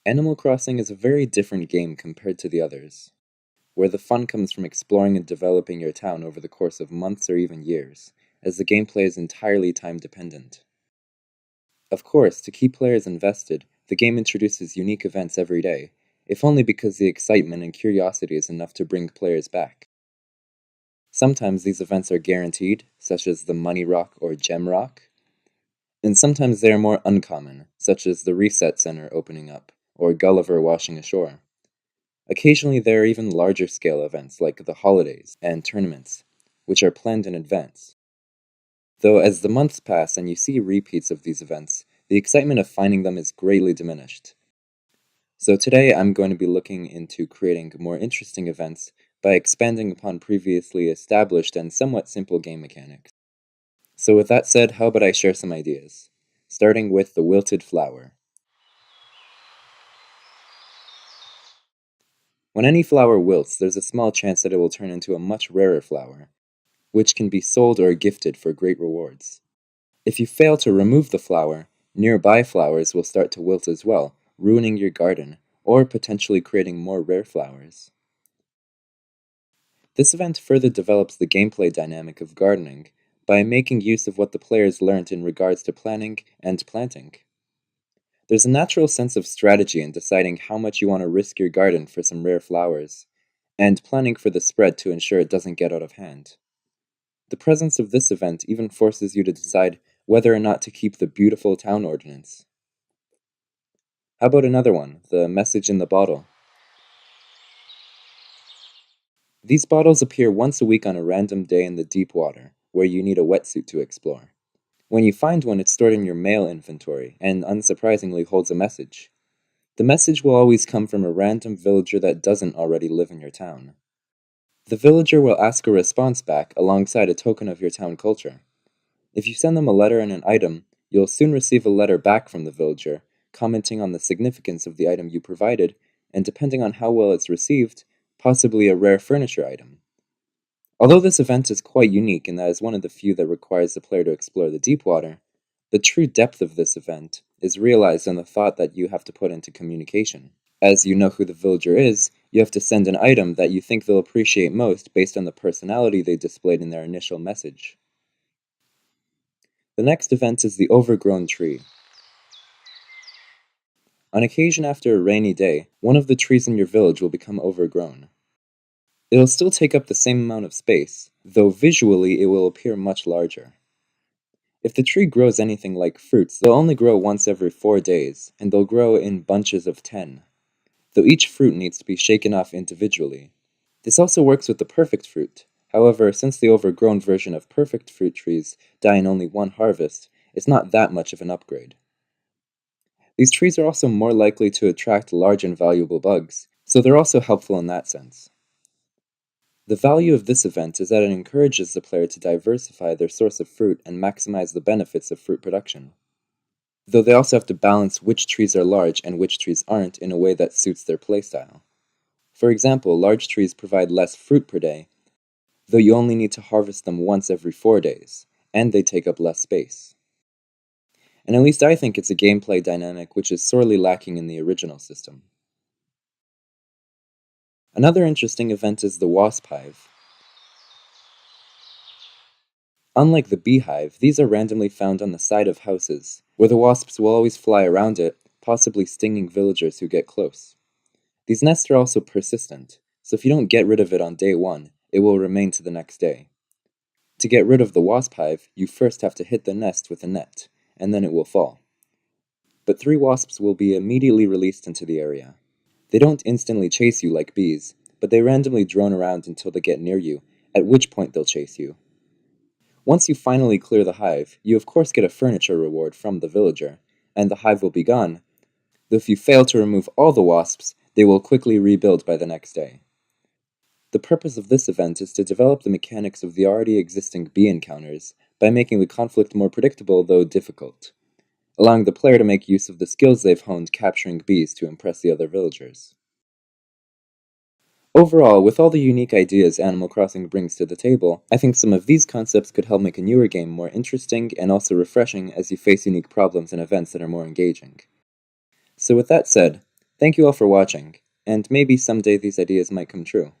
Animal Crossing is a very different game compared to the others, where the fun comes from exploring and developing your town over the course of months or even years, as the gameplay is entirely time dependent. Of course, to keep players invested, the game introduces unique events every day, if only because the excitement and curiosity is enough to bring players back. Sometimes these events are guaranteed, such as the Money Rock or Gem Rock, and sometimes they are more uncommon, such as the Reset Center opening up, or Gulliver washing ashore. Occasionally there are even larger scale events like the holidays and tournaments, which are planned in advance. Though as the months pass and you see repeats of these events, the excitement of finding them is greatly diminished. So today I'm going to be looking into creating more interesting events by expanding upon previously established and somewhat simple game mechanics. So with that said, how about I share some ideas? Starting with the wilted flower. When any flower wilts, there's a small chance that it will turn into a much rarer flower, which can be sold or gifted for great rewards. If you fail to remove the flower, nearby flowers will start to wilt as well, ruining your garden, or potentially creating more rare flowers. This event further develops the gameplay dynamic of gardening by making use of what the players learned in regards to planning and planting. There's a natural sense of strategy in deciding how much you want to risk your garden for some rare flowers, and planning for the spread to ensure it doesn't get out of hand. The presence of this event even forces you to decide whether or not to keep the beautiful town ordinance. How about another one, the message in the bottle? These bottles appear once a week on a random day in the deep water, where you need a wetsuit to explore. When you find one, it's stored in your mail inventory, and unsurprisingly holds a message. The message will always come from a random villager that doesn't already live in your town. The villager will ask a response back alongside a token of your town culture. If you send them a letter and an item, you'll soon receive a letter back from the villager, commenting on the significance of the item you provided, and depending on how well it's received, possibly a rare furniture item. Although this event is quite unique in that it's one of the few that requires the player to explore the deep water, the true depth of this event is realized in the thought that you have to put into communication. As you know who the villager is, you have to send an item that you think they'll appreciate most based on the personality they displayed in their initial message. The next event is the overgrown tree. On occasion after a rainy day, one of the trees in your village will become overgrown. It'll still take up the same amount of space, though visually it will appear much larger. If the tree grows anything like fruits, they'll only grow once every 4 days, and they'll grow in bunches of 10, though each fruit needs to be shaken off individually. This also works with the perfect fruit. However, since the overgrown version of perfect fruit trees die in only one harvest, it's not that much of an upgrade. These trees are also more likely to attract large and valuable bugs, so they're also helpful in that sense. The value of this event is that it encourages the player to diversify their source of fruit and maximize the benefits of fruit production. Though they also have to balance which trees are large and which trees aren't in a way that suits their playstyle. For example, large trees provide less fruit per day, though you only need to harvest them once every 4 days, and they take up less space. And at least I think it's a gameplay dynamic which is sorely lacking in the original system. Another interesting event is the wasp hive. Unlike the beehive, these are randomly found on the side of houses, where the wasps will always fly around it, possibly stinging villagers who get close. These nests are also persistent, so if you don't get rid of it on day 1, it will remain to the next day. To get rid of the wasp hive, you first have to hit the nest with a net, and then it will fall. But 3 wasps will be immediately released into the area. They don't instantly chase you like bees, but they randomly drone around until they get near you, at which point they'll chase you. Once you finally clear the hive, you of course get a furniture reward from the villager, and the hive will be gone, though if you fail to remove all the wasps, they will quickly rebuild by the next day. The purpose of this event is to develop the mechanics of the already existing bee encounters by making the conflict more predictable though difficult, allowing the player to make use of the skills they've honed capturing bees to impress the other villagers. Overall, with all the unique ideas Animal Crossing brings to the table, I think some of these concepts could help make a newer game more interesting and also refreshing as you face unique problems and events that are more engaging. So with that said, Thank you all for watching, and maybe someday these ideas might come true.